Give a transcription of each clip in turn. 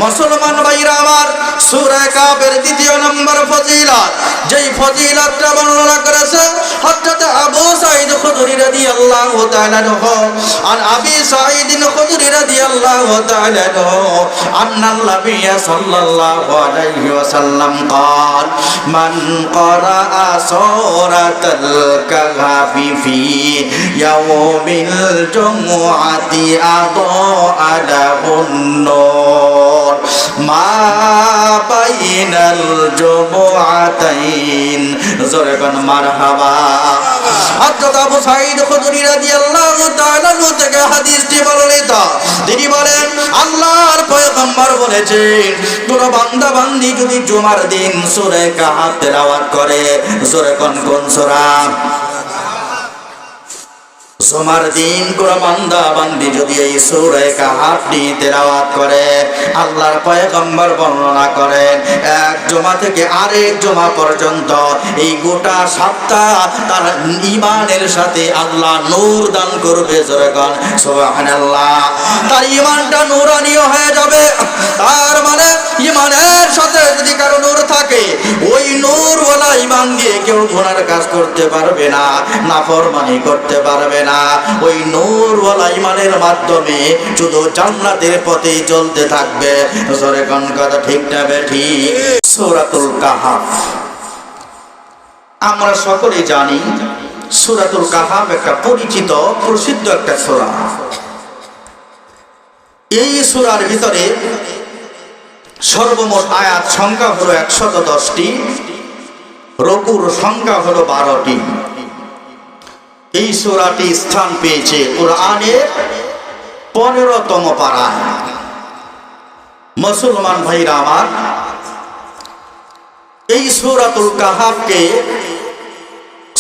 মুসলমান ভাইরা আমার, সূরা কাফের দ্বিতীয় নম্বর ফজিলত, যেই ফজিলতটা বর্ণনা করেছে হযরত আবু সাঈদ খুদরী রাদিয়াল্লাহু তাআলা আনহু। আন আবি সাঈদ খুদরী রাদিয়াল্লাহু তাআলা আনহু আন্নাল নবী সাল্লাল্লাহু আলাইহি ওয়াসাল্লাম قال من قرأ سورة الكهف في يوم الجمعة أضاء له النور মা বাইনাল জুমআতাইন। জোরে কোন মারহাবা। হযরত আবু সাঈদ খুদরী রাদিয়াল্লাহু তাআলা থেকে হাদিসটি বর্ণিত। তিনি বলেন, আল্লাহর পয়গম্বর বলেছেন, কোন বান্দা বান্দি যদি জুমার দিন সূরা কাহফ তেলাওয়াত করে, জোরে কোন কোন সূরা? জুমার দিন কোন বান্দা বান্দি যদি এই সূরা কাহফ তেলাওয়াত করে, আল্লাহর পয়গম্বর বর্ণনা করেন এক জুমা থেকে আরেক জুমা পর্যন্ত এই গোটা সপ্তাহ তার ঈমানের সাথে আল্লাহ নূর দান করবে। জোরেগান সুবহানাল্লাহ। তার ঈমানটা নূরানি হয়ে যাবে। তার মানে ঈমানের সাথে যদি কারো নূর থাকে, ওই নূরওয়ালা ঈমান দিয়ে কেউ গুনার কাজ করতে পারবে না, নাফরমানি করতে পারবে না। ওই নূরওয়ালা ঈমানের মাধ্যমে শুধু জান্নাতের পথে চলতে থাকবে। জোরে কোন কথা ঠিক না বেঠিক? সূরাতুল কাহফ আমরা সকলেই জানি, সূরাতুল কাহফ একটা পরিচিত প্রসিদ্ধ একটা সূরা। এই সূরার ভিতরে সর্বমোট আয়াত সংখ্যা হলো 110টি, রুকুর সংখ্যা হলো 12টি। এই সূরাটি স্থান পেয়েছে কোরআনের 15তম পারায়। মুসলমান ভাইরা আমার, এই সূরাতুল কাহফকে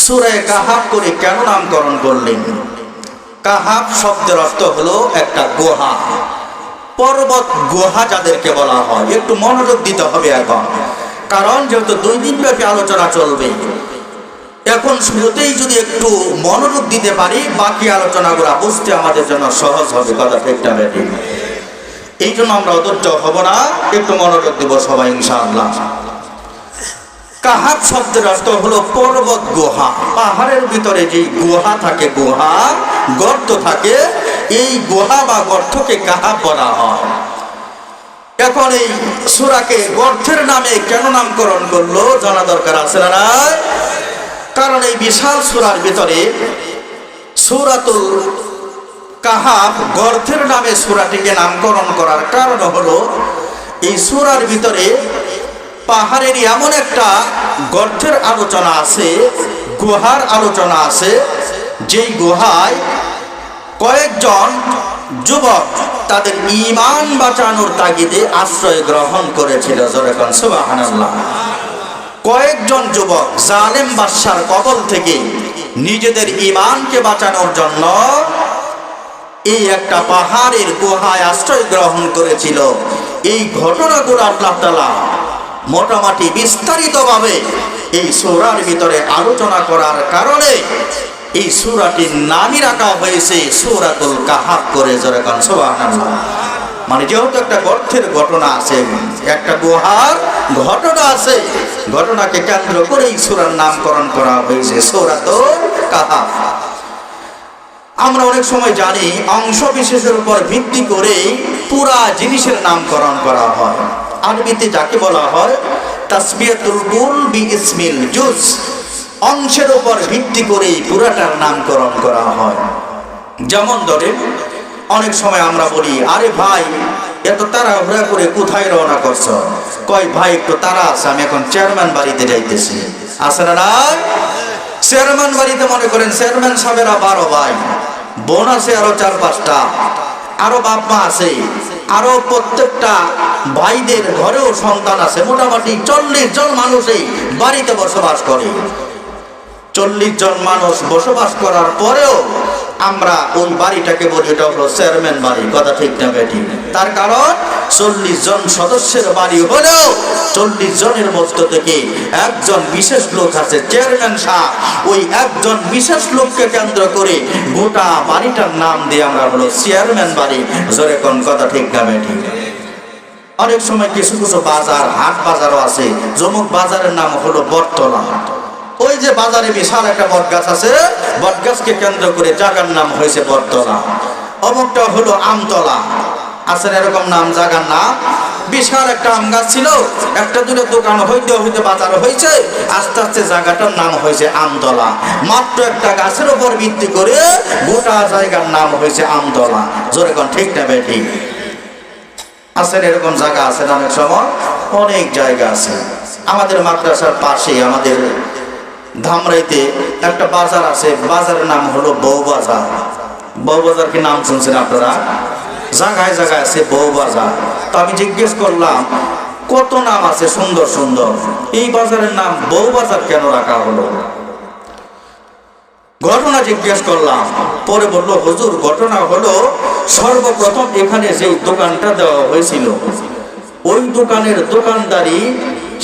সূরা কাহফ করে কেন নামকরণ করলেন? কাহফ শব্দের অর্থ হলো একটা গুহা, পর্বত গুহা যাদেরকে বলা হয়। একটু মনোযোগ দিতে হবে এখন, কারণ যেহেতু 2 দিন ব্যাপী আলোচনা চলবে। এখন শুরুতেই যদি একটু মনোযোগ দিতে পারি, বাকি আলোচনাগুলো বুঝতে আমাদের জন্য সহজ হবে। কথা ঠিক না বেঠিক? এই জন্য আমরা অধৈর্য হব না, একটু মনোযোগ দেব সবাই ইনশাআল্লাহ। কাহফ শব্দের অর্থ হলো পর্বত গুহা। পাহাড়ের ভিতরে যে গুহা থাকে, গুহা গর্ত থাকে, এই গুহা বা গর্তকে কাহফ বলা হয়। এখন এই সূরাকে গর্তের নামে কেন নামকরণ করলো জানা দরকার আছে না? কারণ এই বিশাল সূরার ভিতরে সূরাতুল কাহফ গর্তের নামে সূরাটিকে নামকরণ করার কারণ হলো, এই সূরার ভিতরে পাহাড়ের এমন একটা গর্তের আলোচনা আছে, গুহার আলোচনা আছে, যেই গুহায় কয়েকজন যুবক তাদের ঈমান বাঁচানোর তাগিদে আশ্রয় গ্রহণ করেছিল। জোরে কোন সুবহানাল্লাহ। কয়েকজন যুবক জালেম বাদশার কবল থেকে নিজেদের ঈমানকে বাঁচানোর জন্য এই একটা পাহাড়ের গুহায় আশ্রয় গ্রহণ করেছিল। এই ঘটনাগুলো আল্লাহ তাআলা মোটামুটি বিস্তারিতভাবে এই সূরার ভিতরে আলোচনা করার কারণে এই সূরাটির নামই রাখা হয়েছে সূরাতুল কাহফ করে। জোরে কোন সুবহানাল্লাহ। মানে যেহেতু একটা গর্তের ঘটনা আছে, একটা গুহার ঘটনা আছে, ঘটনাকে কেন্দ্র করে এই সূরার নামকরণ করা হয়েছে সূরাতুল কাহফ। আমরা অনেক সময় জানি, অংশ বিশেষের উপর ভিত্তি করে পুরা জিনিসের নামকরণ করা হয়। আরবিতে যাকে বলা হয় তাসমিয়াতুল কুল বিইসমিল জুজ। অংশের উপর ভিত্তি করে পুরাটার নামকরণ করা হয়। যেমন ধরে অনেক সময় আমরা বলি, আরে ভাই এত তাড়াহুড়া করে কোথায় রওনা করছো? কয় ভাই একটু তাড়া আছে, আমি এখন চেয়ারম্যান বাড়িতে যাইতেছি। আছে না? চেয়ারম্যান বাড়িতে মনে করেন চেয়ারম্যান সাহেবেরা 12 ভাই, বোন আছে আরো 4-5টা, আরো বাপ মা আছে, আরো প্রত্যেকটা ভাইদের ঘরেও সন্তান আছে। মোটামুটি 40 জন মানুষ এই বাড়িতে বসবাস করে। 40 জন মানুষ বসবাস করার পরেও আমরা ওই বাড়িটাকে বলি এটা হলো চেয়ারম্যান বাড়ি। কথা ঠিক না বেঠিক? তার কারণ 40 জন সদস্যের বাড়ি হলেও 40 জনের মধ্য থেকে একজন বিশেষ লোক আছে চেয়ারম্যান সাহেব। ওই একজন বিশেষ লোককে কেন্দ্র করে গোটা বাড়িটার নাম দিয়ে আমরা হলো চেয়ারম্যান বাড়ি। জোরে কোন কথা ঠিক না বেঠিক? অনেক সময় কিছু কিছু বাজার, হাট বাজারও আছে, যমুক বাজারের নাম হলো বটতলা। ওই যে বাজারে বিশাল একটা বটগাছ আছে, বটগাছকে কেন্দ্র করে জায়গার নাম হয়েছে বটতলা। অমুকটা হলো আমতলা, আছে এরকম নাম জায়গার নাম। বিশাল একটা আম গাছ ছিল, একটা দুটো দোকান হইতে হইতে বাজার হয়েছে, আস্তে আস্তে জায়গাটার নাম হয়েছে আমতলা। মাত্র একটা গাছের উপর ভিত্তি করে গোটা জায়গার নাম হয়েছে আমতলা। জোরে কোন ঠিক না বেঠিক? আছেন এরকম জায়গা আছে অনেক সময়, অনেক জায়গা আছে। আমাদের মাদ্রাসার পাশে আমাদের ধামরাইতে একটা বাজার আছে, বাজারের নাম হলো বউবাজার। বউবাজার কি নাম শুনছেন আপনারা? জায়গায় জায়গায় আছে বউবাজার। তো আমি জিজ্ঞেস করলাম কত নাম আছে সুন্দর সুন্দর, এই বাজারের নাম বউবাজার কেন রাখা হলো? ঘটনা জিজ্ঞেস করলাম, পরে বললো হুজুর ঘটনা হলো সর্বপ্রথম এখানে যে দোকানটা দেওয়া হয়েছিল, ওই দোকানের দোকানদারি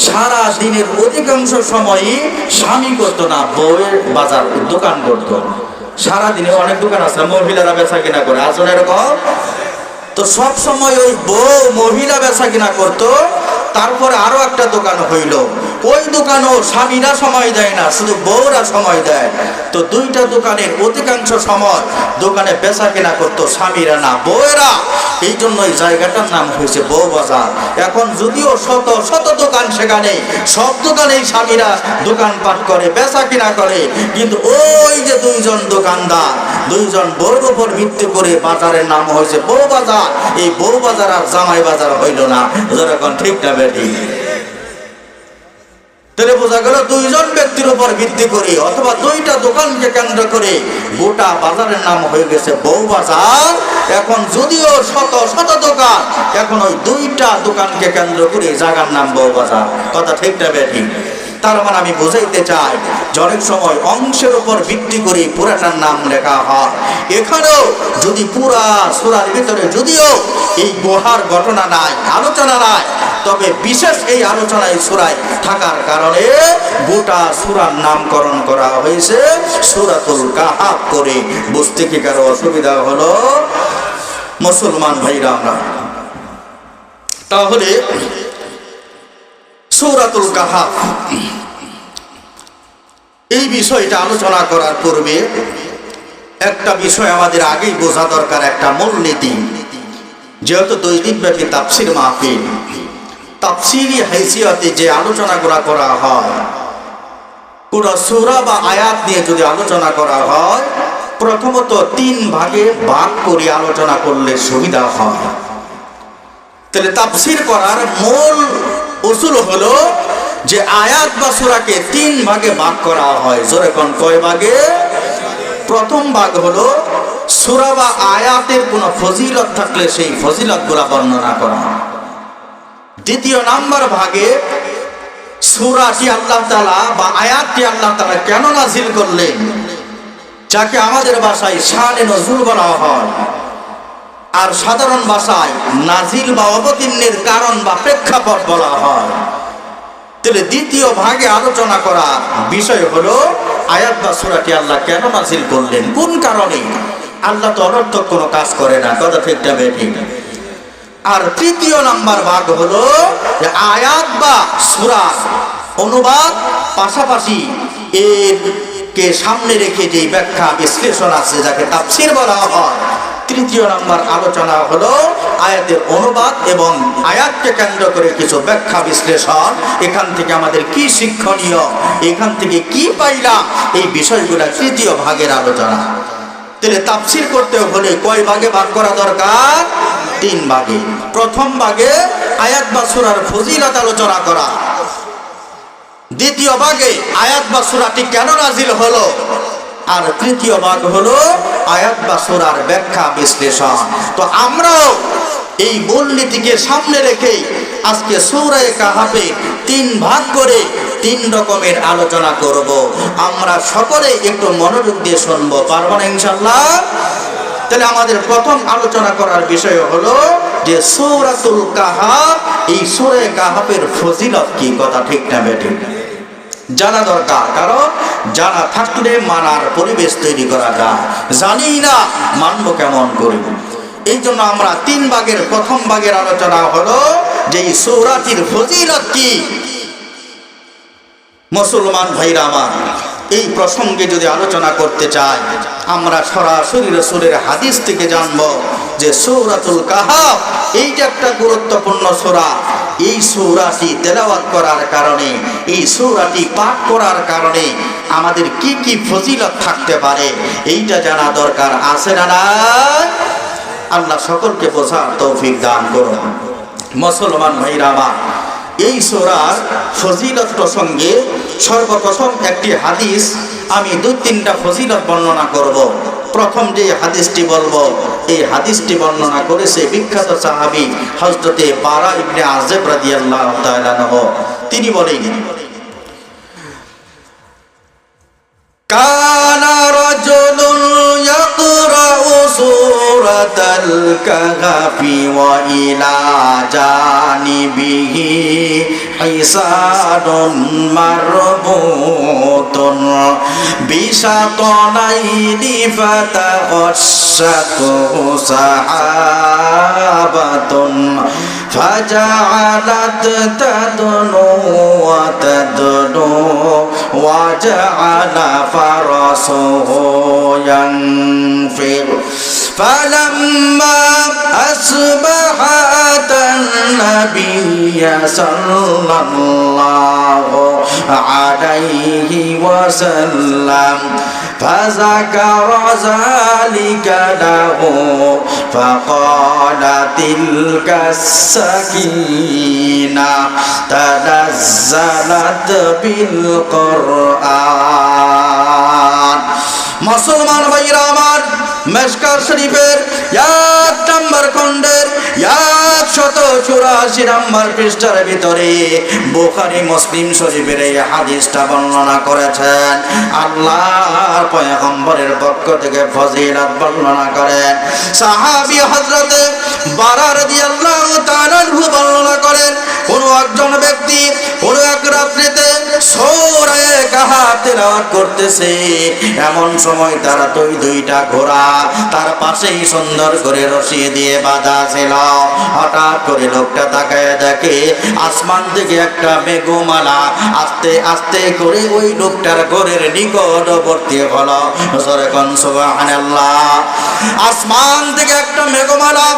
সারা দিনের অধিকাংশ সময়ই স্বামী করতো না, বউয়ের বাজার দোকান করতো। সারাদিনে অনেক দোকান আছে মহিলারা বেচা কিনা করে, আসলে এরকম। তো সব সময় ওই বউ মহিলা বেচা কিনা করতো। তারপরে আরো একটা দোকান হইল, ওই দোকানও স্বামীরা সময় দেয় না, শুধু বউরা সময় দেয়। তো দুইটা দোকানের অধিকাংশ সময় দোকানে বেচা কেনা করতো স্বামীরা না, বউয়েরা। এই জন্য এই জায়গাটার নাম হয়েছে বউবাজার। এখন যদিও শত শত দোকান, সেখানে সব দোকানেই স্বামীরা দোকানপাট করে, বেচা কিনা করে, কিন্তু ওই যে দুইজন দোকানদার, দুইজন বউর উপর ভিত্তি করে বাজারের নাম হয়েছে বউবাজার। এই বউবাজার আর জামাই বাজার হইল না। যেরকম ঠিক না বেটি? তাহলে বোঝা গেল দুইজন ব্যক্তির উপর ভিত্তি করে অথবা দুইটা দোকানকে কেন্দ্র করে গোটা বাজারের নাম হয়ে গেছে বউবাজার। এখন যদিও শত শত দোকান, এখন ওই দুইটা দোকানকে কেন্দ্র করে জায়গার নাম বউবাজার। কথা ঠিক না বেঠিক? তার মানে আমি বোঝাইতে চাই যে অনেক সময় অংশের উপর ভিত্তি করে পুরাটার নাম লেখা হয়। এখানেও যদি পুরা সূরার ভিতরে যদিও এই গুহার ঘটনা নাই, আলোচনা নাই, তবে বিশেষ এই আলোচনায় সূরায় থাকার কারণে গোটা সূরার নামকরণ করা হয়েছে সূরাতুল কাহাফ করে। বুঝতে কি কারো অসুবিধা হলো মুসলমান ভাইরা? আমরা তাহলে সূরাতুল কাহাফ এই বিষয়টা আলোচনা করার পূর্বে একটা বিষয় আমাদের আগেই বোঝা দরকার, একটা মূলনীতি। যেহেতু 2 দিন ব্যাপী তাফসীর মাহফিল, তাফসীরি হাইসিয়তে যে আলোচনাগুলো করা হয়, কোন সূরা বা আয়াত নিয়ে যদি আলোচনা করা হয়, প্রথমত 3 ভাগে ভাগ করে আলোচনা করলে সুবিধা হয়। তাহলে তাফসীর করার মূল উসুল হলো যে আয়াত বা সূরাকে 3 ভাগে ভাগ করা হয়। জোরে কোন কয় ভাগে? প্রথম ভাগ হলো সূরা বা আয়াতের কোনো ফজিলত থাকলে সেই ফজিলতগুলো বর্ণনা করা। দ্বিতীয় নাম্বার ভাগে সূরাটি আল্লাহ তাআলা বা আয়াতটি আল্লাহ তাআলা কেন নাযিল করলেন, যাকে আমাদের ভাষায় শানে নজুল বলা হয়, আর সাধারণ ভাষায় নাজিল বা অবতীর্ণের কারণ বা প্রেক্ষাপট বলা হয়। তাহলে দ্বিতীয় ভাগে আলোচনা করা বিষয় হলো আয়াত বা সূরাটি আল্লাহ কেন নাযিল করলেন, কোন কারণে। আল্লাহ তো অনর্থক কোনো কাজ করে না, কথা ঠিক না বেঠিক? আর তৃতীয় নাম্বার ভাগ হলো যে আয়াত বা সূরা অনুবাদ, পাশাপাশি এর কে সামনে রেখে যে ব্যাখ্যা বিশ্লেষণ আছে, যাকে তাফসীর বলা হয়। তৃতীয় নাম্বার আলোচনা হলো আয়াতের অনুবাদ এবং আয়াতকে কেন্দ্র করে কিছু ব্যাখ্যা বিশ্লেষণ। এখান থেকে আমাদের কি শিক্ষণীয়, এখান থেকে কি পাইলাম, এই বিষয়গুলো তৃতীয় ভাগের আলোচনা। তাহলে তাফসীর করতে হলে কয় ভাগে ভাগ করা দরকার? 3 ভাগে। প্রথম ভাগে আয়াত বা সূরার ফজিলত আলোচনা করা, দ্বিতীয় ভাগে আয়াত বা সূরাটি কেন নাযিল হলো, আর তৃতীয় ভাগ হলো আয়াত বা সূরার ব্যাখ্যা বিশ্লেষণ। তো আমরাও এই মূলনীতিকে সামনে রেখে আজকে সূরা কাহাফে 3 ভাগ করে 3 রকমের আলোচনা করব। আমরা সকলে একটু মনোযোগ দিয়ে শুনবো, পারবো না ইনশাআল্লাহ? তাহলে আমাদের প্রথম আলোচনা করার বিষয় হলো যে সূরাতুল কাহাফ, এই সূরা কাহাফের ফজিলত কি, কথা ঠিক না বেঠিক? জানা দরকার, কারণ জানা থাকলে মানার পরিবেশ তৈরি করা যায়। জানি না মানব কেমন করে। এই জন্য আমরা 3 ভাগের প্রথম ভাগের আলোচনা হলো যে এই সূরাটির ফজিলত কি। মুসলমান ভাইরা আমার, এই প্রসঙ্গে যদি আলোচনা করতে চাই, আমরা সরাসরি রাসূলের হাদিস থেকে জানব যে সূরাতুল কাহাফ এইটা একটা গুরুত্বপূর্ণ সূরা। এই সূরাটি তেলাওয়াত করার কারণে, এই সূরাটি পাঠ করার কারণে আমাদের কি কি ফজিলত থাকতে পারে এইটা জানা দরকার আছে না নাই? আল্লাহ সকলকে বোঝার তৌফিক দান করুন। মুসলমান ভাইরা আমার, এই সূরার ফজিলত প্রসঙ্গে সর্বপ্রথম একটি হাদিস, আমি 2-3টা ফজিলত বর্ণনা করব। প্রথম যে হাদিসটি বলবো, এই হাদিসটি বর্ণনা করেছে বিখ্যাত সাহাবী হযরতে বারা ইবনে আযিব রাদিয়াল্লাহু তাআলা আনহু। তিনি বলেন, কানা রাজুলুন ইয়াকরাউ সূরাতাল কাহফি ওয়া ইলা জানিবিহি হিসানুন মারবুতুন বিশাতানাইনি ফাতাগাশশাতু সাহাবাতুন ফাজআলাত তাদনু ওয়া তাদনু ওয়া জাআলা ফারাসুহু ইয়ানফির ফালাম্মা আসবাহা النبي صلى الله عليه وسلم فذكر ذلك له فقال تلك السكينة تنزلت بالقرآن। মুসলমান ভাইরা আমার, মিশকাত শরীফের 1 নম্বর খণ্ডের 184 নম্বর পৃষ্ঠার ভিতরে বুখারী মুসলিম শরীফের এই হাদিসটা বর্ণনা করেছেন। আল্লাহর পয়গম্বরের পক্ষ থেকে ফজিলত বর্ণনা করেন সাহাবী হযরতে বারা রাদিয়াল্লাহু তাআলা আনহু বর্ণনা করেন, কোন একজন ব্যক্তি কোন এক রাত্রিতে সূরা কাহাফ তেলাওয়াত করতেছে, এমন সময় তার দুইটা ঘোড়া তার পাশেই সুন্দর করে রশি দিয়ে বাঁধা ছিল। হঠাৎ করে লোকটা তাকায় দেখে আসমান থেকে একটা মেঘমালা আস্তে আস্তে করে ওই লোকটার ঘরের নিকটবর্তী হলো। সুবহানাল্লাহ। আসমান থেকে একটা মেঘমালা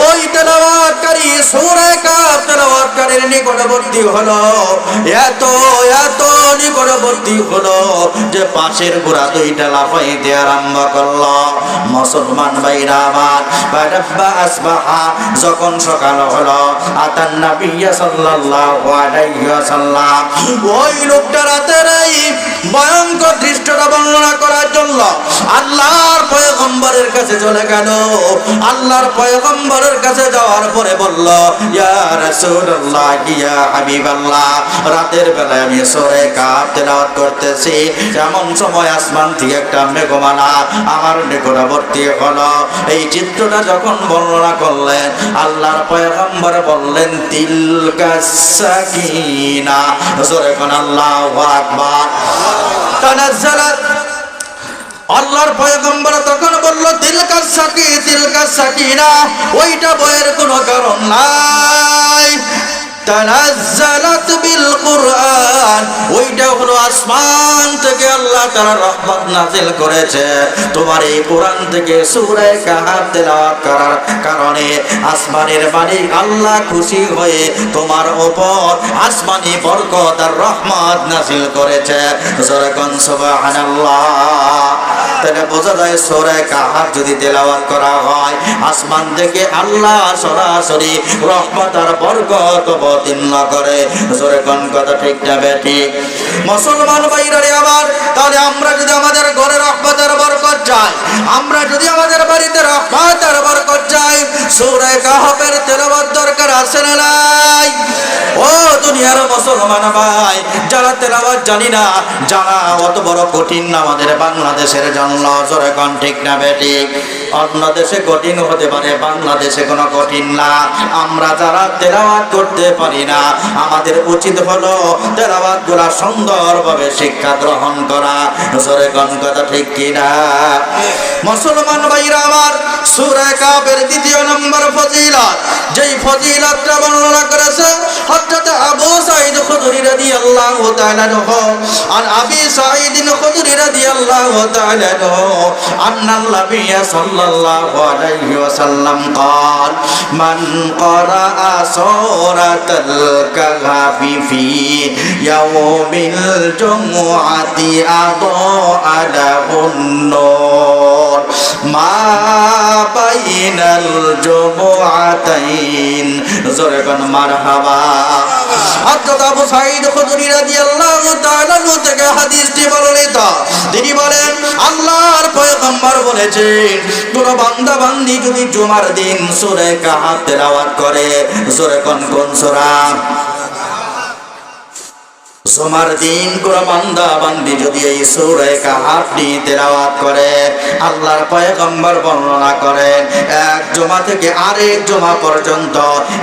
ওই তেলাওয়াতকারী সূরা কাহাফ তেলাওয়াতকারীর নিকটবর্তী হলো। এত নিকটবর্তী হলো যে পাশের ঘোড়া দুইটা লাফাইতে আরম্ভ করলো। মুসলমান ভাইরা আমার, আসবাহা যখন সকাল হলো, আতান নবী সাল্লাল্লাহু আলাইহি ওয়াসাল্লাম ওই লোকটা রাতের এই ভয়ঙ্কর দৃশ্যটা বর্ণনা করার জন্য আল্লাহর পয়গম্বরের কাছে চলে গেল। আল্লাহর পয়গম্বরের কাছে যাওয়ার পরে বলল, ইয়া রাসূলুল্লাহ, ইয়া হাবিবাল্লাহ, রাতের বেলায় আমি সূরা কাহাফ তেলাওয়াত করতেছি, এমন সময় আসমান থেকে একটা মেঘমালা আমার নিকটবর্তী হলো। এই চিত্রটা যখন বর্ণনা করলেন আল্লাহর পয়গম্বর বললেন, তিলকাস সাকিনা। জোরে কোন আল্লাহু আকবার। তানাজ্জালাত। আল্লাহর পয়গম্বর তখন বলল, তিলকাস সাকিনা, ওইটা বয়ের কোনো কারণ নাই। তানাজ্জালাত বিল কুরআন, ওইটা হলো আসমান থেকে আল্লাহ তাআলা রহমত নাযিল করেছে। তোমার এই কোরআন থেকে সূরা কাহাফ তেলাওয়াত করার কারণে আসমানের মালিক আল্লাহ খুশি হয়ে তোমার উপর আসমানি বরকত আর রহমত নাযিল করেছে। জোরে কোন সুবহানাল্লাহ। তাহলে বোঝা যায় সূরা কাহাফ যদি তেলাওয়াত করা হয়, আসমান থেকে আল্লাহ সরাসরি রহমত আর বরকত অবতীর্ণ করে। জোরে কোন কথা ঠিক না বেঠিক? মুসলমান ভাইরা আমার, তাহলে আমরা যদি আমাদের ঘরে রহমত আর বরকত চাই, আমরা যদি আমাদের বাড়িতে রহমত আর বরকত চাই, সূরা কাহাফের তেলাওয়াত দরকার আছে না নাই? ও দুনিয়ার মুসলমান ভাই, যারা তেলাওয়াত জানি না, জানা অত বড় কঠিন না আমাদের বাংলাদেশের জন্য। জোরে কোন ঠিক না বেঠিক? অন্য দেশে কঠিন হতে পারে, বাংলাদেশে কোনো কঠিন না। আমরা যারা তেলাওয়াত করতে পারি না, আমাদের উচিত হলো তেলাওয়াত গুলা সুন্দরভাবে শিক্ষা গ্রহণ করা। জোরে কোন কথা ঠিক কিনা? মুসলমান ভাইরা আমার, সূরা কাফের ২য় নম্বর ফজিলত, যেই ফজিলতটা বর্ণনা করেছে হযরত আবু সাঈদ খুদরী রাদিয়াল্লাহু তাআলা আনহু। আর আবি সাঈদ খুদরী রাদিয়াল্লাহু তাআলা আনহু আন্নাল নবী সাল্লাল্লাহু আলাইহি ওয়াসাল্লাম قال من قرأ سورة الكهف في يوم الجمعة أضاء له النور ما بين الجمعتين। জোরে কোন মারহাবা। হযরত আবু সাঈদ খুদরী রাদিয়াল্লাহু তাআলা থেকে হাদিসটি বর্ণিত। তিনি বলেন, আল্লাহর পয়গম্বর বলেছেন, কোন বান্দা বান্দি যদি জুমার দিন সূরা কাহফ তেলাওয়াত করে, জোরে কোন কোন সূরা? জুমার দিন কোন বান্দা বান্দি যদি এই সূরা কাহফ তেলাওয়াত করে, আল্লাহর পয়গম্বর বর্ণনা করেন এক জুমা থেকে আরেক জুমা পর্যন্ত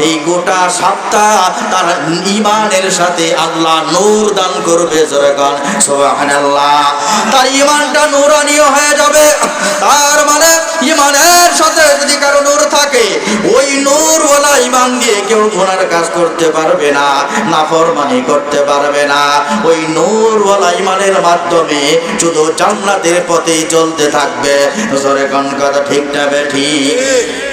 এই গোটা সপ্তাহ তার ঈমানের সাথে আল্লাহ নূর দান করবে। জোরে কোন সুবহানাল্লাহ। তার ঈমানটা নূরানি হয়ে যাবে। তার মানে ঈমানের সাথে যদি কারো নূর থাকে, ওই নূরওয়ালা ঈমান দিয়ে কেউ গুনার কাজ করতে পারবে না, নাফরমানি করতে পারবে না। ওই নূরওয়ালা ঈমানের মাধ্যমে শুধু জান্নাতের পথেই চলতে থাকবে। জোরে কোন কথা ঠিক না বেঠিক?